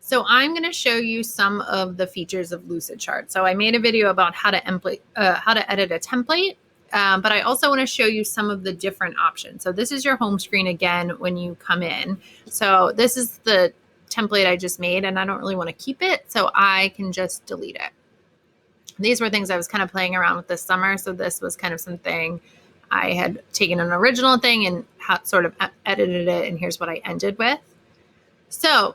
So I'm going to show you some of the features of Lucidchart. So I made a video about how to edit a template, but I also want to show you some of the different options. So this is your home screen again when you come in. So this is the template I just made, and I don't really want to keep it, so I can just delete it. These were things I was kind of playing around with this summer. So this was kind of something I had taken an original thing and sort of edited it, and here's what I ended with. So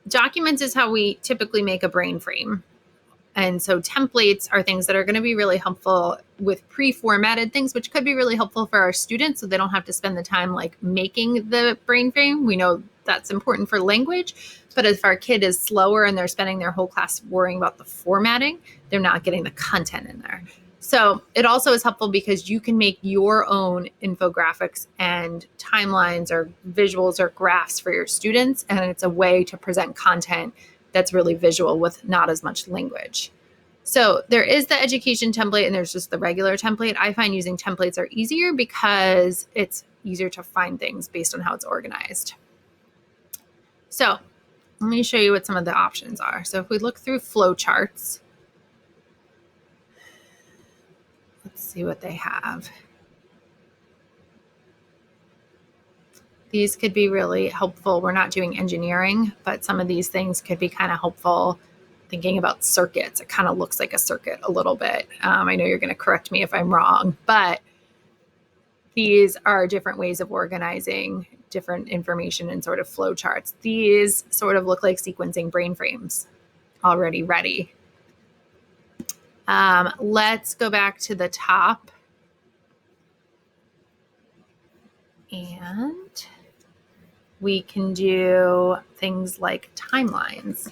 documents is how we typically make a brain frame. And so templates are things that are going to be really helpful with pre-formatted things, which could be really helpful for our students so they don't have to spend the time like making the brain frame. We know that's important for language, but if our kid is slower and they're spending their whole class worrying about the formatting, they're not getting the content in there. So it also is helpful because you can make your own infographics and timelines or visuals or graphs for your students. And it's a way to present content that's really visual with not as much language. So there is the education template and there's just the regular template. I find using templates are easier because it's easier to find things based on how it's organized. So let me show you what some of the options are. So if we look through flowcharts, let's see what they have. These could be really helpful. We're not doing engineering, but some of these things could be kind of helpful thinking about circuits. It kind of looks like a circuit a little bit. I know you're going to correct me if I'm wrong, but these are different ways of organizing different information in sort of flowcharts. These sort of look like sequencing brain frames already ready. Let's go back to the top. And we can do things like timelines.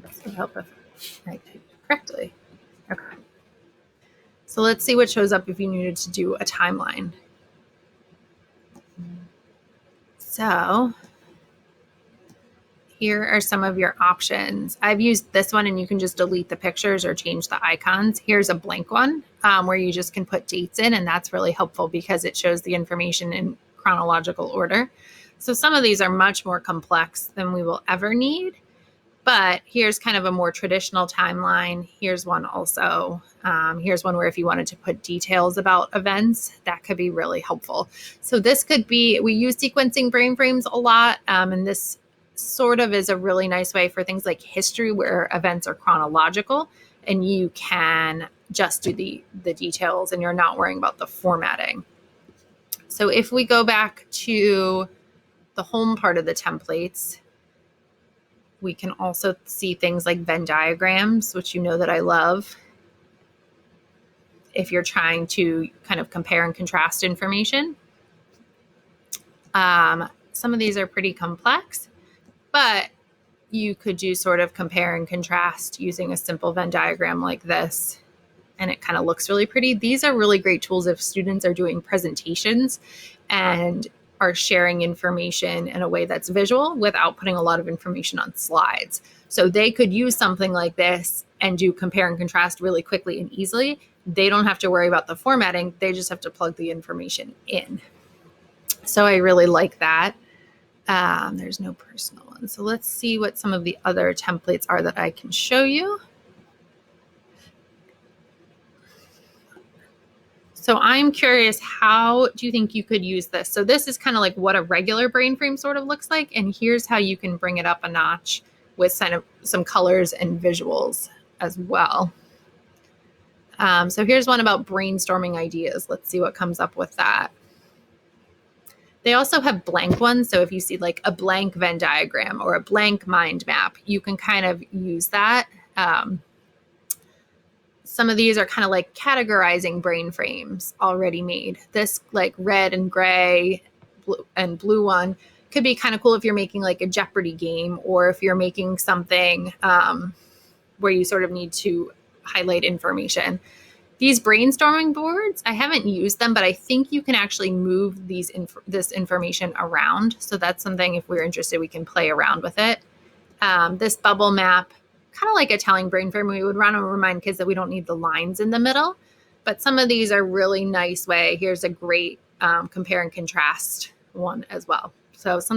Let's hope if I typed it correctly. Okay. So let's see what shows up if you needed to do a timeline. So here are some of your options. I've used this one and you can just delete the pictures or change the icons. Here's a blank one where you just can put dates in, and that's really helpful because it shows the information in chronological order. So some of these are much more complex than we will ever need, but here's kind of a more traditional timeline. Here's one also. Here's one where if you wanted to put details about events, that could be really helpful. So this could be, we use sequencing brain frames a lot, and this sort of is a really nice way for things like history where events are chronological and you can just do the details and you're not worrying about the formatting. So if we go back to the home part of the templates, we can also see things like Venn diagrams, which you know that I love. If you're trying to kind of compare and contrast information. Some of these are pretty complex, but you could do sort of compare and contrast using a simple Venn diagram like this, and it kind of looks really pretty. These are really great tools if students are doing presentations and are sharing information in a way that's visual without putting a lot of information on slides. So they could use something like this and do compare and contrast really quickly and easily. They don't have to worry about the formatting. They just have to plug the information in. So I really like that. There's no personal one. So let's see what some of the other templates are that I can show you. So I'm curious, how do you think you could use this? So this is kind of like what a regular brain frame sort of looks like. And here's how you can bring it up a notch with kind of some colors and visuals as well. So here's one about brainstorming ideas. Let's see what comes up with that. They also have blank ones. So if you see like a blank Venn diagram or a blank mind map, you can kind of use that. Some of these are kind of like categorizing brain frames already made. This like red and gray and blue one could be kind of cool if you're making like a Jeopardy game, or if you're making something where you sort of need to highlight information. These brainstorming boards, I haven't used them, but I think you can actually move this information around. So that's something, if we're interested, we can play around with it. This bubble map, kind of like a telling brain frame, we would want to remind kids that we don't need the lines in the middle. But some of these are really nice way. Here's a great compare and contrast one as well. So some